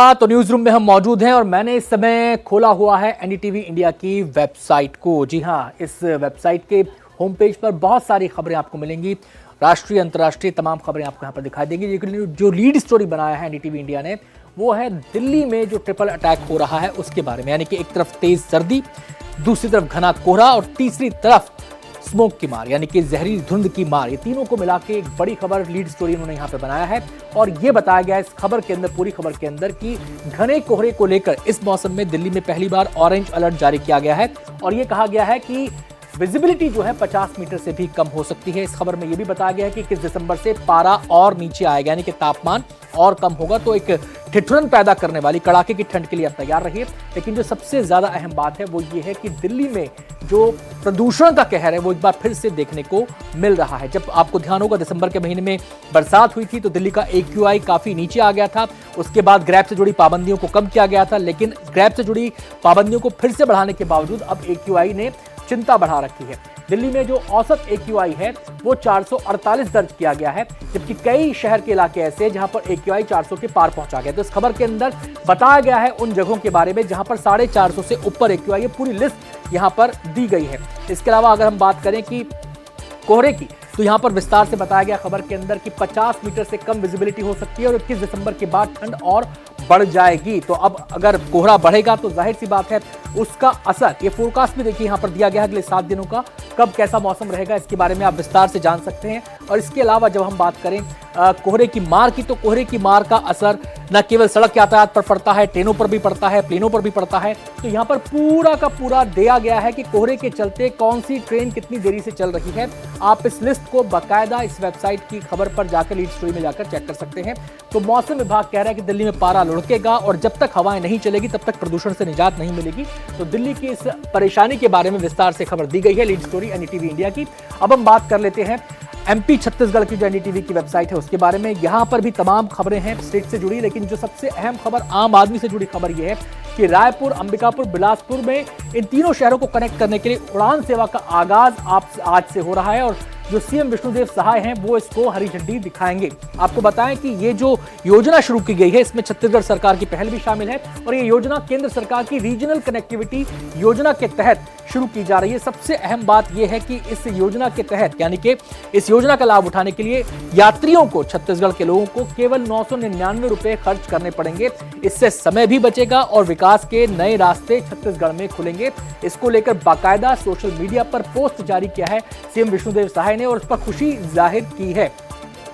तो news room में हम मौजूद हैं और मैंने इस समय खोला हुआ है एनडीटीवी इंडिया की वेबसाइट को। जी हां, इस वेबसाइट के होम पेज पर बहुत सारी खबरें आपको मिलेंगी, राष्ट्रीय अंतर्राष्ट्रीय तमाम खबरें आपको यहां पर दिखाई देंगी। लेकिन जो लीड स्टोरी बनाया है एनडीटीवी इंडिया ने वो है दिल्ली में जो ट्रिपल अटैक हो रहा है उसके बारे में। यानी कि एक तरफ तेज सर्दी, दूसरी तरफ घना कोहरा और तीसरी तरफ स्मोक की मार, यानी कि जहरीली धुंध की मार। ये तीनों को मिला के एक बड़ी खबर, लीड स्टोरी उन्होंने यहाँ पे बनाया है। और ये बताया गया है इस खबर के अंदर, पूरी खबर के अंदर, कि घने कोहरे को लेकर इस मौसम में दिल्ली में पहली बार ऑरेंज अलर्ट जारी किया गया है। और ये कहा गया है कि विजिबिलिटी जो है 50 मीटर से भी कम हो सकती है। इस खबर में यह भी बताया गया है कि 21 दिसंबर से पारा और नीचे आएगा, यानी कि तापमान और कम होगा। तो एक ठिठुरन पैदा करने वाली कड़ाके की ठंड के लिए आप तैयार रहिए। लेकिन जो सबसे ज्यादा अहम बात है वो ये है कि दिल्ली में जो प्रदूषण का कहर है वो एक बार फिर से देखने को मिल रहा है। जब आपको ध्यान होगा दिसंबर के महीने में बरसात हुई थी तो दिल्ली का AQI काफी नीचे आ गया था। उसके बाद ग्रैब से जुड़ी पाबंदियों को कम किया गया था, लेकिन ग्रैब से जुड़ी पाबंदियों को फिर से बढ़ाने के बावजूद अब AQI ने चिंता बढ़ा रखी है। दिल्ली में जो औसत AQI है वो 448 दर्ज किया गया है, जबकि कई शहर के इलाके ऐसे हैं जहां पर AQI 400 के पार पहुंचा गया। तो इस खबर के अंदर बताया गया है उन जगहों के बारे में जहां पर 450 से ऊपर AQI, ये पूरी लिस्ट यहां पर दी गई है। इसके अलावा अगर हम बात करें कि कोहरे की, तो यहां पर विस्तार से बताया गया खबर के अंदर कि 50 मीटर से कम विजिबिलिटी हो सकती है और 21 दिसंबर के बाद ठंड और बढ़ जाएगी। तो अब अगर कोहरा बढ़ेगा तो जाहिर सी बात है उसका असर, ये फोरकास्ट भी देखिए यहां पर दिया गया है अगले 7 दिनों का, कब कैसा मौसम रहेगा इसके बारे में आप विस्तार से जान सकते हैं। और इसके अलावा जब हम बात करें कोहरे की मार की, तो कोहरे की मार का असर न केवल सड़क यातायात पर पड़ता है, ट्रेनों पर भी पड़ता है, प्लेनों पर भी पड़ता है। तो यहां पर पूरा का पूरा दिया गया है कि कोहरे के चलते कौन सी ट्रेन कितनी देरी से चल रही है। आप इस लिस्ट को बाकायदा इस वेबसाइट की खबर पर जाकर, लीड स्टोरी में जाकर चेक कर सकते हैं। तो मौसम विभाग कह रहा है कि दिल्ली में पारा लुढ़केगा और जब तक हवाएं नहीं चलेगी तब तक प्रदूषण से निजात नहीं मिलेगी। तो दिल्ली की इस परेशानी के बारे में विस्तार से खबर दी गई है, लीड स्टोरी एनडीटीवी इंडिया की। अब हम बात कर लेते हैं MP छत्तीसगढ़ की जो एनडीटीवी की वेबसाइट है उसके बारे में। यहां पर भी तमाम खबरें हैं स्टेट से जुड़ी, लेकिन जो सबसे अहम खबर आम आदमी से जुड़ी खबर यह है कि रायपुर, अंबिकापुर, बिलासपुर में इन तीनों शहरों को कनेक्ट करने के लिए उड़ान सेवा का आगाज आज से हो रहा है। और जो सीएम विष्णुदेव सहाय हैं वो इसको हरी झंडी दिखाएंगे। आपको बताएं कि ये जो योजना शुरू की गई है इसमें छत्तीसगढ़ सरकार की पहल भी शामिल है और ये योजना केंद्र सरकार की रीजनल कनेक्टिविटी योजना के तहत शुरू की जा रही है। सबसे अहम बात यह है कि इस योजना के तहत, यानी कि इस योजना का लाभ उठाने के लिए यात्रियों को, छत्तीसगढ़ के लोगों को केवल 999 रुपए खर्च करने पड़ेंगे। इससे समय भी बचेगा और विकास के नए रास्ते छत्तीसगढ़ में खुलेंगे। इसको लेकर बाकायदा सोशल मीडिया पर पोस्ट जारी किया है सीएम विष्णुदेव सहाय ने और उस पर खुशी जाहिर की है।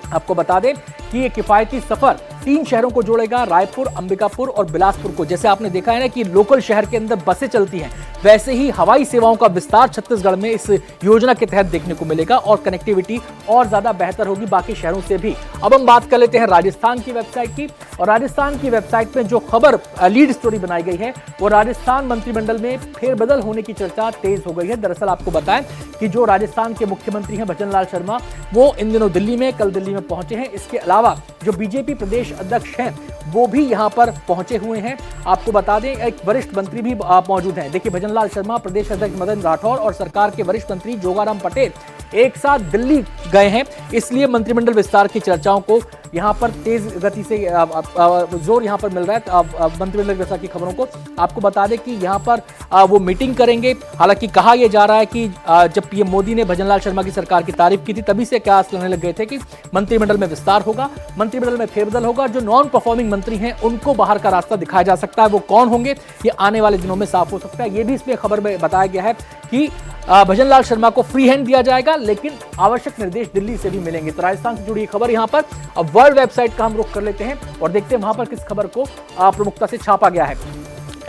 आपको बता दें कि ये किफायती सफर 3 शहरों को जोड़ेगा, रायपुर, अंबिकापुर और बिलासपुर को। जैसे आपने देखा है ना कि लोकल शहर के अंदर बसें चलती हैं, वैसे ही हवाई सेवाओं का विस्तार छत्तीसगढ़ में इस योजना के तहत देखने को मिलेगा और कनेक्टिविटी और ज्यादा बेहतर होगी बाकी शहरों से भी। अब हम बात कर लेते हैं राजस्थान की वेबसाइट की। और राजस्थान की वेबसाइट में जो खबर, लीड स्टोरी बनाई गई है वो राजस्थान मंत्रिमंडल में फेरबदल होने की चर्चा तेज हो गई है। दरअसल आपको बताएं कि जो राजस्थान के मुख्यमंत्री हैं भजन लाल शर्मा, वो इन दिनों दिल्ली में, कल दिल्ली में पहुंचे हैं। इसके अलावा जो बीजेपी प्रदेश अध्यक्ष हैं वो भी यहां पर पहुंचे हुए हैं। आपको बता दें एक वरिष्ठ मंत्री भी मौजूद हैं। देखिए, भजन लाल शर्मा, प्रदेश अध्यक्ष मदन राठौर और सरकार के वरिष्ठ मंत्री जोगाराम पटेल एक साथ दिल्ली गए हैं। इसलिए मंत्रिमंडल विस्तार की चर्चाओं को यहां पर तेज गति से जोर यहां पर मिल रहा है मंत्रिमंडल विस्तार की खबरों को। आपको बता दें कि यहां पर वो मीटिंग करेंगे। हालांकि कहा यह जा रहा है कि जब पीएम मोदी ने भजन लाल शर्मा की सरकार की तारीफ की थी तभी से कयास लगने लग गए थे कि मंत्रिमंडल में विस्तार होगा, मंत्रिमंडल में फेरबदल होगा। जो नॉन परफॉर्मिंग मंत्री हैं उनको बाहर का रास्ता दिखाया जा सकता है। वो कौन होंगे ये आने वाले दिनों में साफ हो सकता है। ये भी इसमें खबर में बताया गया है कि भजन लाल शर्मा को फ्री हैंड दिया जाएगा, लेकिन आवश्यक निर्देश दिल्ली से भी मिलेंगे। तो राजस्थान से जुड़ी खबर यहां पर। अब वर्ल्ड वेबसाइट का हम रुख कर लेते हैं और देखते हैं वहां पर किस खबर को प्रमुखता से छापा गया है।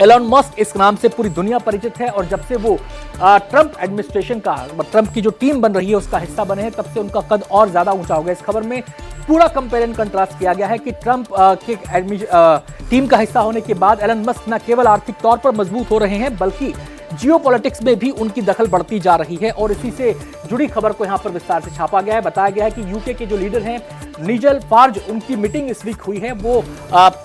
एलन मस्क इस नाम से पूरी दुनिया परिचित है और जब से वो ट्रंप एडमिनिस्ट्रेशन का, ट्रंप की जो टीम बन रही है उसका हिस्सा बने हैं, तब से उनका कद और ज्यादा ऊंचा हो गया। इस खबर में पूरा कंपेयर एंड कंट्रास्ट किया गया है कि ट्रंप के टीम का हिस्सा होने के बाद एलन मस्क न केवल आर्थिक तौर पर मजबूत हो रहे हैं बल्कि जियोपॉलिटिक्स में भी उनकी दखल बढ़ती जा रही है। और इसी से जुड़ी खबर को यहां पर विस्तार से छापा गया है। बताया गया है कि यूके के जो लीडर हैं नीजल फार्ज, उनकी मीटिंग इस वीक हुई है। वो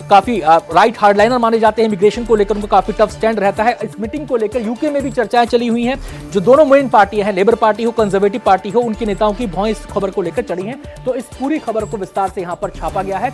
काफी राइट हार्डलाइनर माने जाते हैं, इमिग्रेशन को लेकर उनको काफी टफ स्टैंड रहता है। इस मीटिंग को लेकर यूके में भी चर्चाएं चली हुई हैं। जो दोनों मेन पार्टियां हैं, लेबर पार्टी हो, कंजर्वेटिव पार्टी हो, उनके नेताओं की भौं इस खबर को लेकर चढ़ी हैं। तो इस पूरी खबर को विस्तार से यहां पर छापा गया है।